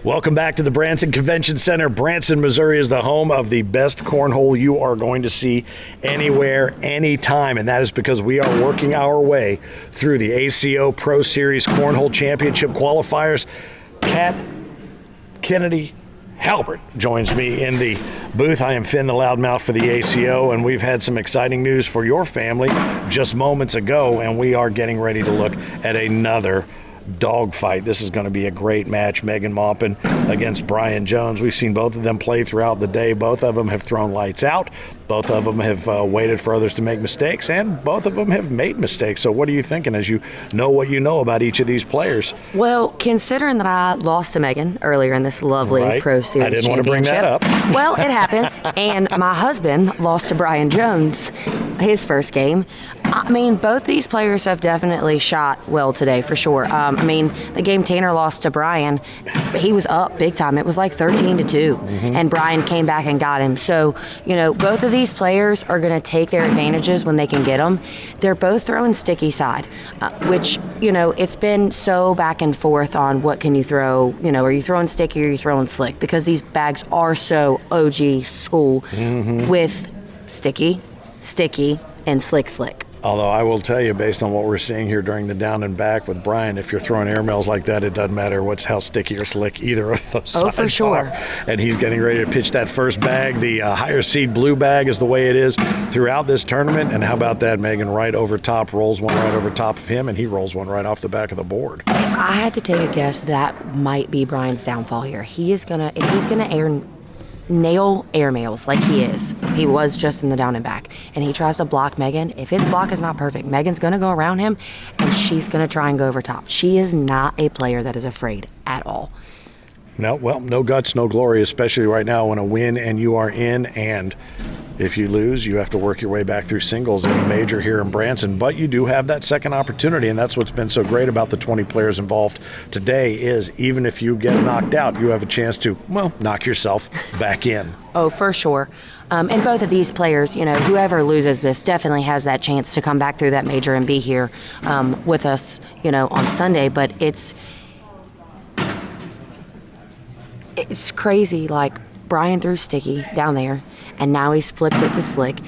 Welcome back to the Branson Convention Center. Branson, Missouri is the home of the best cornhole you are going to see anywhere, anytime, and that is because we are working our way through the ACO Pro Series Cornhole Championship qualifiers. Kat Kennedy Halbert joins me in the booth. I am Finn the Loudmouth for the ACO, and we've had some exciting news for your family just moments ago, and we are getting ready to look at another dogfight. This is going to be a great match. Megan Maupin against Brian Jones. We've seen both of them play throughout the day. Both of them have thrown lights out. Both of them have waited for others to make mistakes, and both of them have made mistakes. So what are you thinking as you know what you know about each of these players? Well, considering that I lost to Megan earlier in this lovely Pro Series Championship. I didn't want to bring that up. Well, it happens. And my husband lost to Brian Jones his first game. I mean, both these players have definitely shot well today, for sure. I mean, the game Tanner lost to Brian, he was up big time. It was like 13-2, and Brian came back and got him. So, you know, both of these players are going to take their advantages when they can get them. They're both throwing sticky side, which, you know, it's been so back and forth on what can you throw. You know, are you throwing sticky or are you throwing slick? Because these bags are so OG school with sticky, and slick. Although I will tell you, based on what we're seeing here during the down and back with Brian, if you're throwing airmails like that, it doesn't matter how sticky or slick either of those sides for sure. are. And he's getting ready to pitch that first bag. The higher seed blue bag is the way it is throughout this tournament. And how about that, Megan? Right over top, rolls one right over top of him, and he rolls one right off the back of the board. If I had to take a guess, that might be Brian's downfall here. If he's gonna nail airmails like he was just in the down and back, and he tries to block Megan, if his block is not perfect, Megan's gonna go around him and she's gonna try and go over top. She is not a player that is afraid at all. No, well, no guts, no glory, especially right now when a win and you are in, and if you lose, you have to work your way back through singles in the major here in Branson. But you do have that second opportunity, and that's what's been so great about the 20 players involved today is even if you get knocked out, you have a chance to, well, knock yourself back in. Oh, for sure. And both of these players, you know, whoever loses this definitely has that chance to come back through that major and be here with us, you know, on Sunday. But it's crazy, like, Brian threw sticky down there, and now he's flipped it to slick.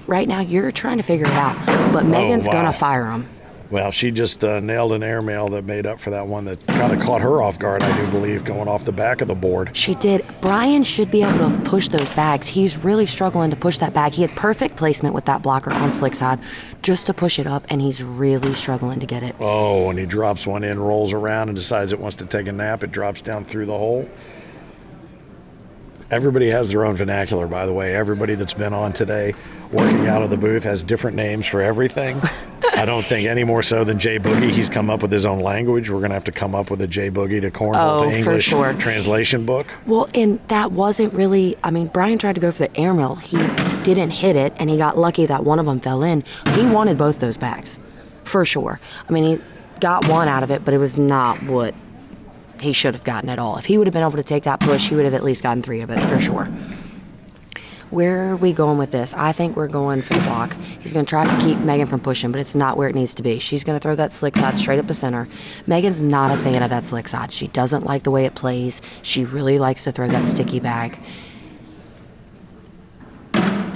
Right now, you're trying to figure it out, but Megan's going to fire him. Well, she just nailed an airmail that made up for that one that kind of caught her off guard, I do believe, going off the back of the board. She did. Brian should be able to push those bags. He's really struggling to push that bag. He had perfect placement with that blocker on slick side just to push it up, and he's really struggling to get it. Oh, and he drops one in, rolls around, and decides it wants to take a nap. It drops down through the hole. Everybody has their own vernacular, by the way. Everybody that's been on today working out of the booth has different names for everything. I don't think any more so than Jay Boogie. He's come up with his own language. We're going to have to come up with a Jay Boogie to cornhole to English translation book. Well, and that wasn't really, I mean, Brian tried to go for the airmail. He didn't hit it, and he got lucky that one of them fell in. He wanted both those bags, for sure. I mean, he got one out of it, but it was not what he should have gotten at all. If he would have been able to take that push, he would have at least gotten 3 of it, for sure. Where are we going with this? I think we're going for the block. He's going to try to keep Megan from pushing, but it's not where it needs to be. She's going to throw that slick side straight up the center. Megan's not a fan of that slick side. She doesn't like the way it plays. She really likes to throw that sticky bag.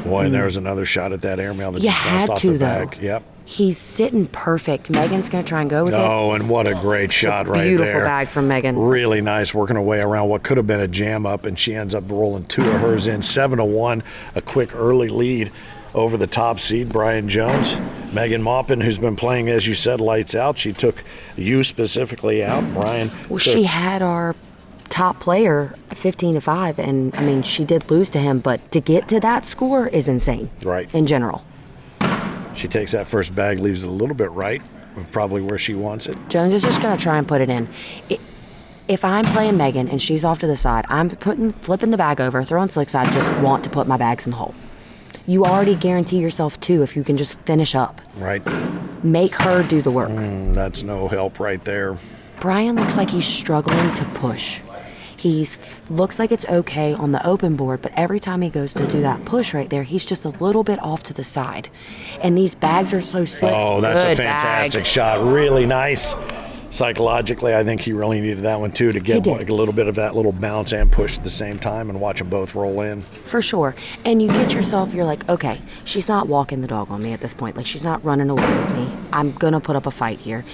Boy, and there's another shot at that airmail that you just had off to, the though. back. Yep. He's sitting perfect. Megan's going to try and go with it. Oh, and what a great shot right there. Beautiful bag from Megan. Really nice, working her way around what could have been a jam up, and she ends up rolling 2 of hers in. 7-1, a quick early lead over the top seed, Brian Jones. Megan Maupin, who's been playing, as you said, lights out. She took you specifically out, Brian. Well, she had our top player 15-5, and I mean, she did lose to him, but to get to that score is insane. Right. In general. She takes that first bag, leaves it a little bit right of probably where she wants it. Jones is just going to try and put it in. If I'm playing Megan and she's off to the side, I'm flipping the bag over, throwing slick side, just want to put my bags in the hole. You already guarantee yourself 2 if you can just finish up. Right. Make her do the work. That's no help right there. Brian looks like he's struggling to push. He looks like it's okay on the open board, but every time he goes to do that push right there, he's just a little bit off to the side. And these bags are so slick. Oh, that's a fantastic shot. Really nice. Psychologically, I think he really needed that one too to get did. like a little bit of that little bounce and push at the same time and watch them both roll in. For sure. And you get yourself, you're like, okay, she's not walking the dog on me at this point. Like, she's not running away with me. I'm going to put up a fight here.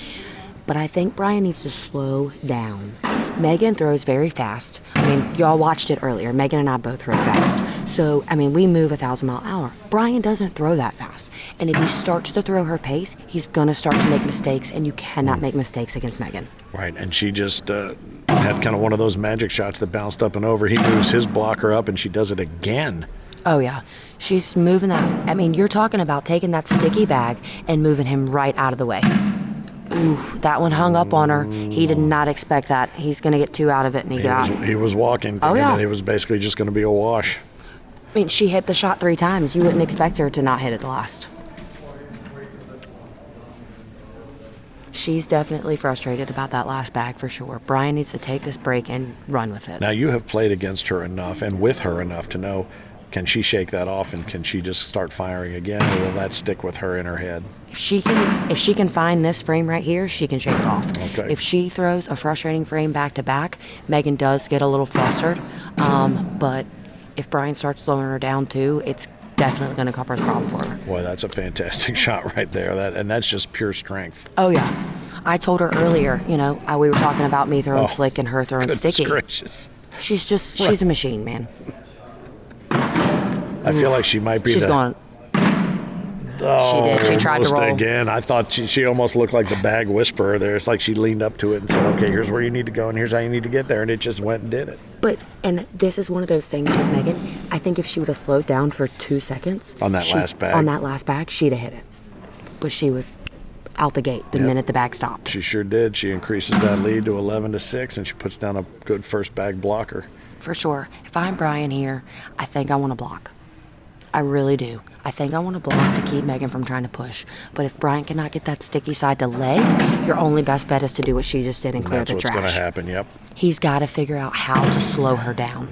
But I think Brian needs to slow down. Megan throws very fast. I mean, y'all watched it earlier. Megan and I both throw fast. So, I mean, we move 1,000 mile an hour. Brian doesn't throw that fast. And if he starts to throw her pace, he's going to start to make mistakes, and you cannot make mistakes against Megan. Right, and she just had kind of one of those magic shots that bounced up and over. He moves his blocker up, and she does it again. Oh, yeah. She's moving that. I mean, you're talking about taking that sticky bag and moving him right out of the way. Oof, that one hung up on her. He did not expect that. He's going to get 2 out of it, and He was walking, thinking that it was basically just going to be a wash. I mean, she hit the shot 3 times. You wouldn't expect her to not hit it the last. She's definitely frustrated about that last bag for sure. Brian needs to take this break and run with it. Now, you have played against her enough and with her enough to know, can she shake that off and can she just start firing again, or will that stick with her in her head? If she can find this frame right here, she can shake it off. Okay. If she throws a frustrating frame back to back, Megan does get a little flustered. But if Brian starts slowing her down too, it's definitely going to cause a problem for her. Boy, that's a fantastic shot right there. And that's just pure strength. Oh yeah, I told her earlier. You know, we were talking about me throwing slick and her throwing Goodness sticky. gracious. She's a machine, man. I feel like she might be She's gone. Oh, She did. She tried to almost roll. again. I thought she almost looked like the bag whisperer there. It's like she leaned up to it and said, okay, here's where you need to go and here's how you need to get there. And it just went and did it. And this is one of those things with Megan. I think if she would have slowed down for 2 seconds. On that last bag, she'd have hit it. But she was out the gate the minute the bag stopped. She sure did. She increases that lead to 11-6 and she puts down a good first bag blocker. For sure. If I'm Brian here, I think I want to block. I really do. I think I want to block to keep Megan from trying to push. But if Brian cannot get that sticky side to lay, your only best bet is to do what she just did and clear the trash. That's what's going to happen, yep. He's got to figure out how to slow her down.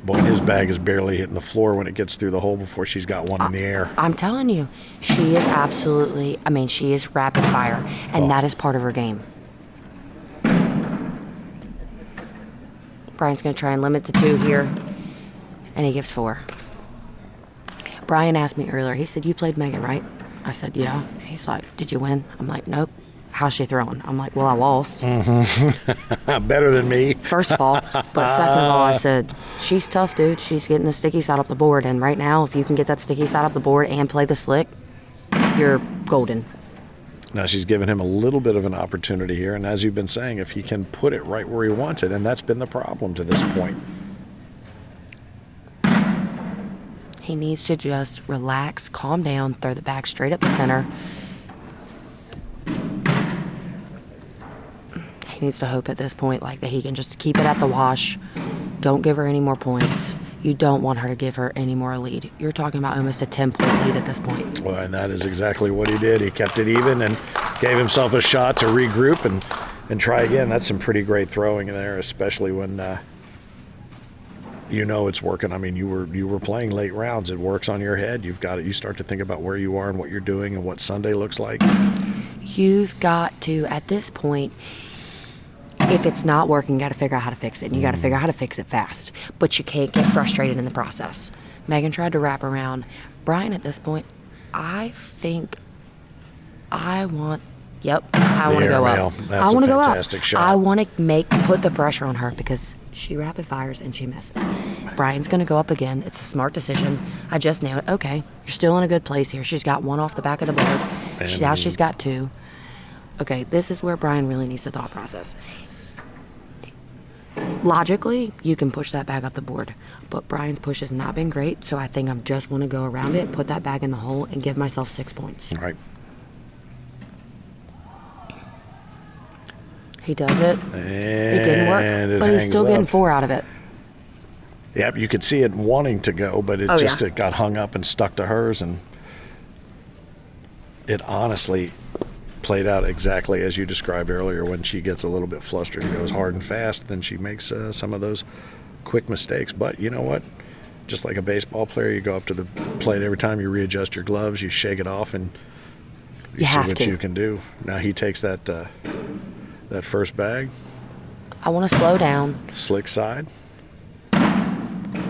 Boy, his bag is barely hitting the floor when it gets through the hole before she's got one in the air. I'm telling you, she is absolutely, she is rapid fire, and that is part of her game. Brian's going to try and limit to 2 here. And he gives 4. Brian asked me earlier, he said, you played Megan, right? I said, yeah. He's like, did you win? I'm like, nope. How's she throwing? I'm like, well, I lost. Better than me. First of all. But second of all, I said, she's tough, dude. She's getting the sticky side up the board. And right now, if you can get that sticky side up the board and play the slick, you're golden. Now she's given him a little bit of an opportunity here. And as you've been saying, if he can put it right where he wants it, and that's been the problem to this point. He needs to just relax, calm down, throw the bag straight up the center. He needs to hope at this point that he can just keep it at the wash. Don't give her any more points. You don't want her to give her any more lead. You're talking about almost a 10-point lead at this point. Well, and that is exactly what he did. He kept it even and gave himself a shot to regroup and try again. That's some pretty great throwing there, especially when it's working. I mean, you were playing late rounds. It works on your head. You've got it. You start to think about where you are and what you're doing and what Sunday looks like. You've got to, at this point, if it's not working, you got to figure out how to fix it. And you got to figure out how to fix it fast. But you can't get frustrated in the process. Megan tried to wrap around. Brian, at this point, I think I want to go up. I want to go up. Shot. I want to put the pressure on her because she rapid fires and she misses. Brian's going to go up again. It's a smart decision. I just nailed it. Okay, you're still in a good place here. She's got 1 off the back of the board. Now she's got 2. Okay, this is where Brian really needs the thought process. Logically, you can push that bag up the board, but Brian's push has not been great, so I think I just want to go around it, put that bag in the hole, and give myself 6 points. All right. He does it. And it didn't work, but he's still getting 4 out of it. Yep, you could see it wanting to go, but it got hung up and stuck to hers, and it honestly played out exactly as you described earlier. When she gets a little bit flustered and goes hard and fast, then she makes some of those quick mistakes. But you know what? Just like a baseball player, you go up to the plate every time you readjust your gloves, you shake it off, and You see have what to. you can do. Now he takes that that first bag. I want to slow down. Slick side.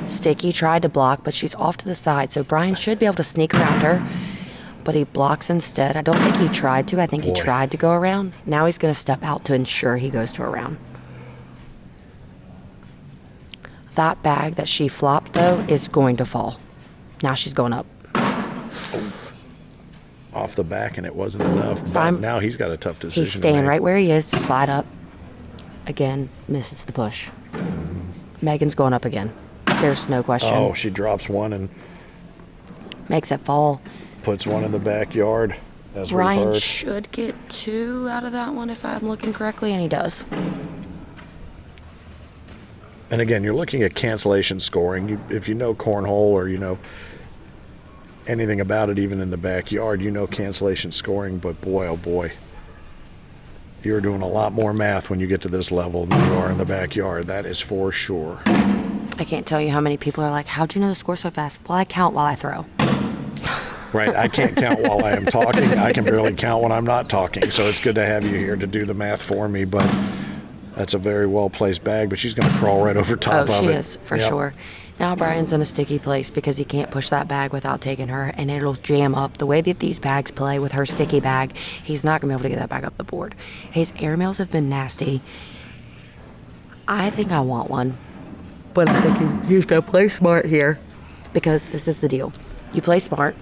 Sticky tried to block, but she's off to the side, so Brian should be able to sneak around her, but he blocks instead. I don't think he tried to. I think he tried to go around. Now he's going to step out to ensure he goes to around. That bag that she flopped, though, is going to fall. Now she's going up. Off the back, and it wasn't enough. But now he's got a tough decision. He's staying right where he is to slide up. Again, misses the push. Megan's going up again. There's no question. Oh, she drops one and makes it fall. puts one in the backyard, as Brian we've heard. should get 2 out of that one if I'm looking correctly, and he does. And again, you're looking at cancellation scoring. If you know cornhole or you know anything about it, even in the backyard, you know cancellation scoring. But boy, oh boy, you're doing a lot more math when you get to this level than you are in the backyard. That is for sure. I can't tell you how many people are like, how'd you know the score so fast? Well, I count while I throw. Right, I can't count while I am talking. I can barely count when I'm not talking. So it's good to have you here to do the math for me. But that's a very well-placed bag, but she's going to crawl right over top of it. Oh, she is, for sure. Now Brian's in a sticky place because he can't push that bag without taking her, and it'll jam up. The way that these bags play with her sticky bag, he's not going to be able to get that bag up the board. His airmails have been nasty. I think I want one, but I think he's going to play smart here because this is the deal. You play smart.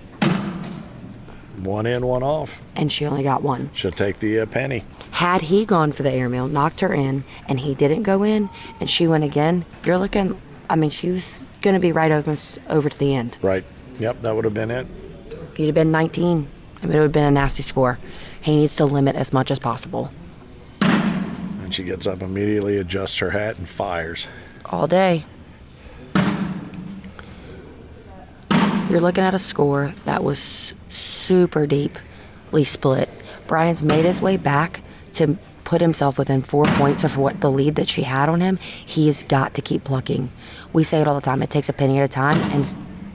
One in, one off. And she only got one. She'll take the penny. Had he gone for the airmail, knocked her in, and he didn't go in, and she went again, you're looking, I mean, she was going to be right almost over to the end. Right. Yep, that would have been it. You'd have been 19. I mean, it would have been a nasty score. He needs to limit as much as possible. And she gets up immediately, adjusts her hat, and fires. All day. You're looking at a score that was super deeply split. Brian's made his way back to put himself within 4 points of what the lead that she had on him. He has got to keep plucking. We say it all the time. It takes a penny at a time, and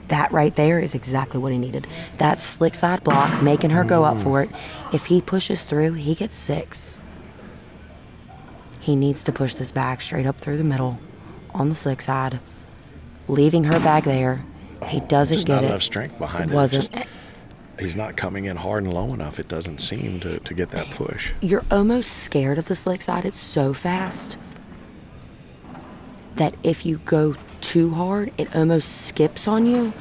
that right there is exactly what he needed. That slick side block, making her go up for it. If he pushes through, he gets 6. He needs to push this bag straight up through the middle on the slick side, leaving her bag there. He doesn't Just get not it. enough strength behind it. Wasn't. He's not coming in hard and low enough. It doesn't seem to get that push. You're almost scared of the slick side. It's so fast that if you go too hard, it almost skips on you.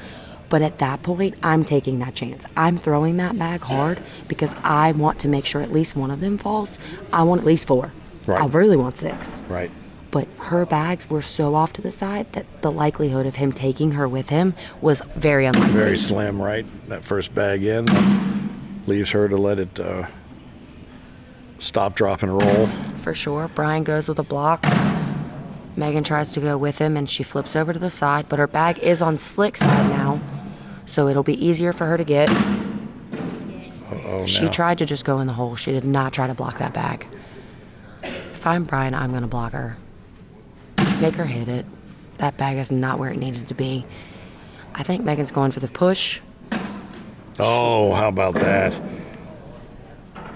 But at that point, I'm taking that chance. I'm throwing that bag hard because I want to make sure at least one of them falls. I want at least 4. Right. I really want 6. Right. But her bags were so off to the side that the likelihood of him taking her with him was very unlikely. Very slim, right? That first bag in leaves her to let it stop, drop, and roll. For sure. Brian goes with a block. Megan tries to go with him, and she flips over to the side, but her bag is on slick side now, so it'll be easier for her to get. She tried to just go in the hole. She did not try to block that bag. If I'm Brian, I'm going to block her. Make her hit it. That bag is not where it needed to be. I think Megan's going for the push. Oh, how about that?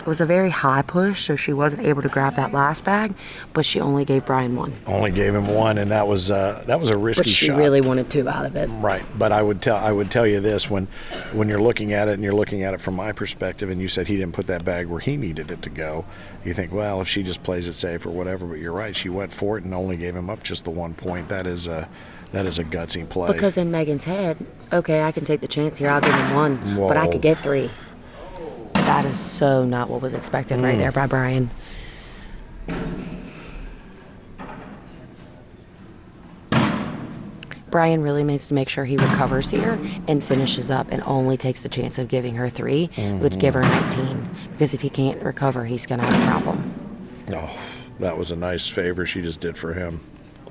It was a very high push, so she wasn't able to grab that last bag, but she only gave Brian 1. Only gave him 1, and that was a risky But she shot. really wanted 2 out of it. Right, but I would tell you this, when you're looking at it and you're looking at it from my perspective, and you said he didn't put that bag where he needed it to go, you think, well, if she just plays it safe or whatever. But you're right, she went for it and only gave him up just the 1 point. That is a gutsy play. Because in Megan's head, okay, I can take the chance here. I'll give him 1, but I Whoa. could get 3. That is so not what was expected right there by Brian. Brian really needs to make sure he recovers here and finishes up and only takes the chance of giving her 3. It would give her 19. Because if he can't recover, he's going to have a problem. Oh, that was a nice favor she just did for him.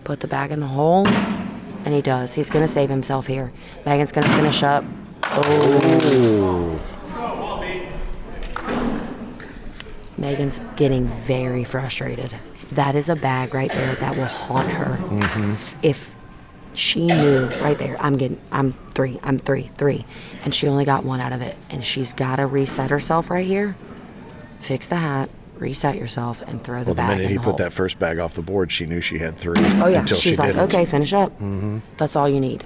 Put the bag in the hole, and he does. He's going to save himself here. Megan's going to finish up. Oh. Megan's getting very frustrated. That is a bag right there that will haunt her. If She knew right there, I'm three, and she only got one out of it. And she's got to reset herself right here, fix the hat, reset yourself, and throw the bag in the hole. The minute he put that first bag off the board, she knew she had 3. Oh yeah, until she's she like, didn't. okay, finish up. Mm-hmm. That's all you need.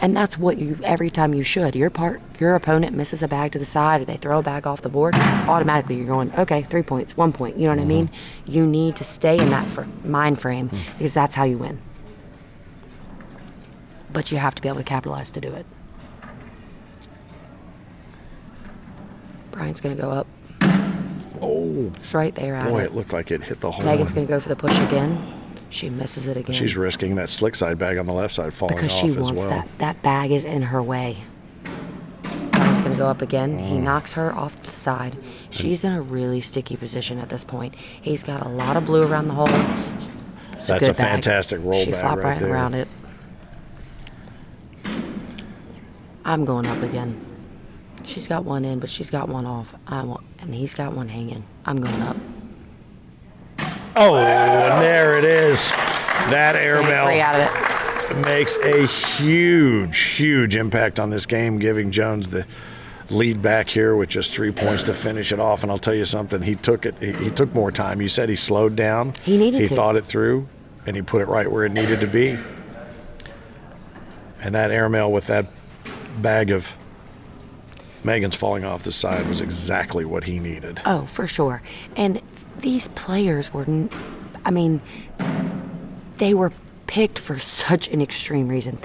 And that's what every time you should. Your opponent misses a bag to the side, or they throw a bag off the board, automatically you're going, okay, 3 points, 1 point. You know what I mean? You need to stay in that mind frame because that's how you win. But you have to be able to capitalize to do it. Brian's going to go up. Oh, It's right there at boy, it. it looked like it hit the hole. Megan's going to go for the push again. She misses it again. She's risking that slick side bag on the left side falling because off she as wants well. that bag is in her way. Brian's going to go up again. He knocks her off the side. She's in a really sticky position at this point. He's got a lot of blue around the hole. It's That's good a bag. fantastic roll She bag flopped right there. around it. I'm going up again. She's got one in, but she's got one off. And he's got one hanging. I'm going up. Oh, and there it is. That air Gonna get mail 3 out of it. makes a huge impact on this game, giving Jones the lead back here with just 3 points to finish it off. And I'll tell you something, he took more time. You said he slowed down. He needed to. He thought it through, and he put it right where it needed to be. And that airmail with that bag of Megan's falling off the side was exactly what he needed. Oh, for sure. And these players they were picked for such an extreme reason.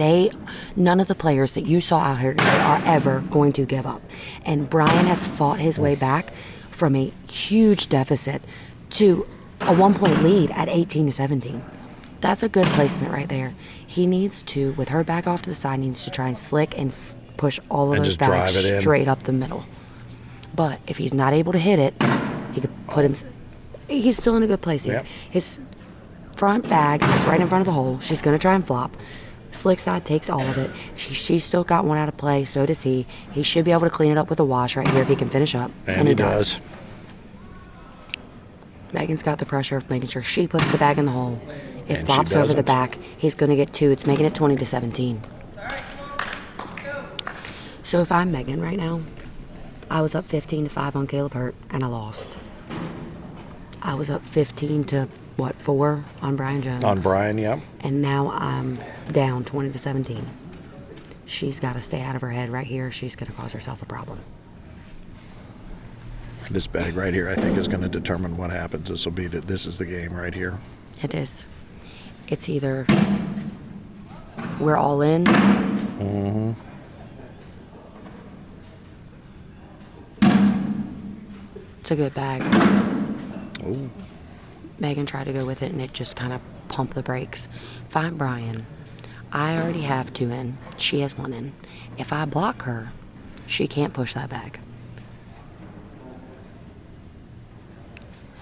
None of the players that you saw out here today are ever going to give up. And Brian has fought his way back from a huge deficit to a 1-point lead at 18-17. That's a good placement right there. He needs to, with her back off to the side, needs to try and slick and push all of And those just drive bags it in. straight up the middle. But if he's not able to hit it, he could put him. He's still in a good place here. Yep. His front bag is right in front of the hole. She's going to try and flop. Slick side takes all of it. She's still got one out of play. So does he. He should be able to clean it up with a wash right here if he can finish up. And he does. Megan's got the pressure of making sure she puts the bag in the hole. It And she flops over the doesn't. back. He's going to get 2. It's making it 20-17. So if I'm Megan right now, I was up 15-5 on Caleb Hurt, and I lost. I was up 15-4 on Brian Jones. On Brian, yep. And now I'm down 20-17. She's got to stay out of her head right here. She's going to cause herself a problem. This bag right here, I think, is going to determine what happens. This is the game right here. It is. It's either we're all in. It's a good bag. Oh, Megan tried to go with it, and it just kind of pumped the brakes. If I'm Brian, I already have 2 in. She has 1 in. If I block her, she can't push that bag.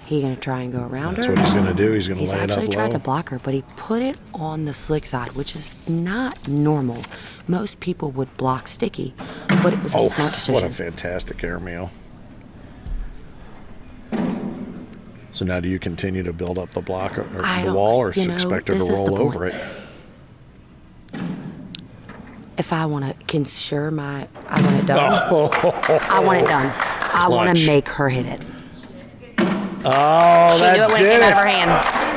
He gonna try and go around that's her. what he's going to do. He's going to He's lay it up actually tried to low. block her, but he put it on the slick side, which is not normal. Most people would block sticky, but it was a smart decision. What a fantastic airmail. So now do you continue to build up the block or I the don't- wall, or you know, expect her to this is the roll over point. it? If I want to ensure I want it done. I want it done. I want Clutch. to make her hit it. Oh, She knew it that when it did came out it. of her hand.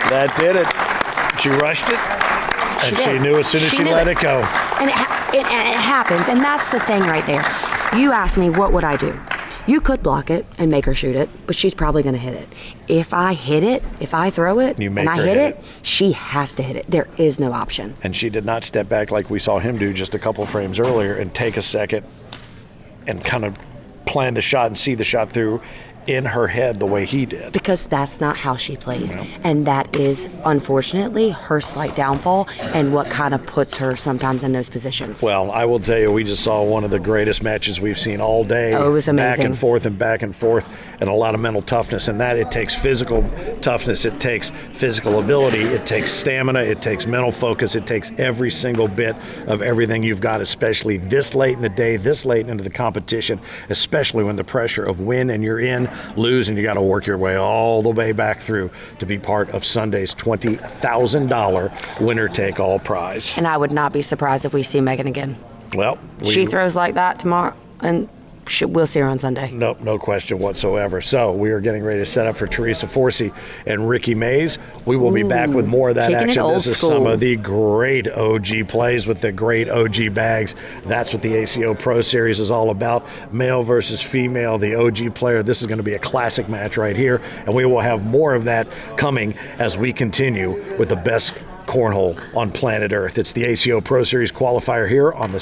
That did it. She rushed it, and she did. knew as soon as she knew let it go. And it happens, and that's the thing right there. You asked me, what would I do? You could block it and make her shoot it, but she's probably going to hit it. If I hit it, if I throw it, You make and I her hit hit it, she has to hit it. There is no option. And she did not step back like we saw him do just a couple frames earlier and take a second and kind of plan the shot and see the shot through in her head the way he did. Because that's not how she plays. No. And that is, unfortunately, her slight downfall and what kind of puts her sometimes in those positions. Well, I will tell you, we just saw one of the greatest matches we've seen all day. Oh, it was amazing. Back and forth, and a lot of mental toughness. And that, it takes physical toughness, it takes physical ability, it takes stamina, it takes mental focus, it takes every single bit of everything you've got, especially this late in the day, this late into the competition, especially when the pressure of win and you're in, lose, and you got to work your way all the way back through to be part of Sunday's $20,000 winner-take-all prize. And I would not be surprised if we see Megan again. Well, She throws like that tomorrow, and we'll see her on Sunday. Nope, no question whatsoever. So we are getting ready to set up for Teresa Forsey and Ricky Mays. We will be back with more of that Kicking it action. old This is school. some of the great OG plays with the great OG bags. That's what the ACO Pro Series is all about. Male versus female, the OG player. This is going to be a classic match right here, and we will have more of that coming as we continue with the best cornhole on planet Earth. It's the ACO Pro Series qualifier here on the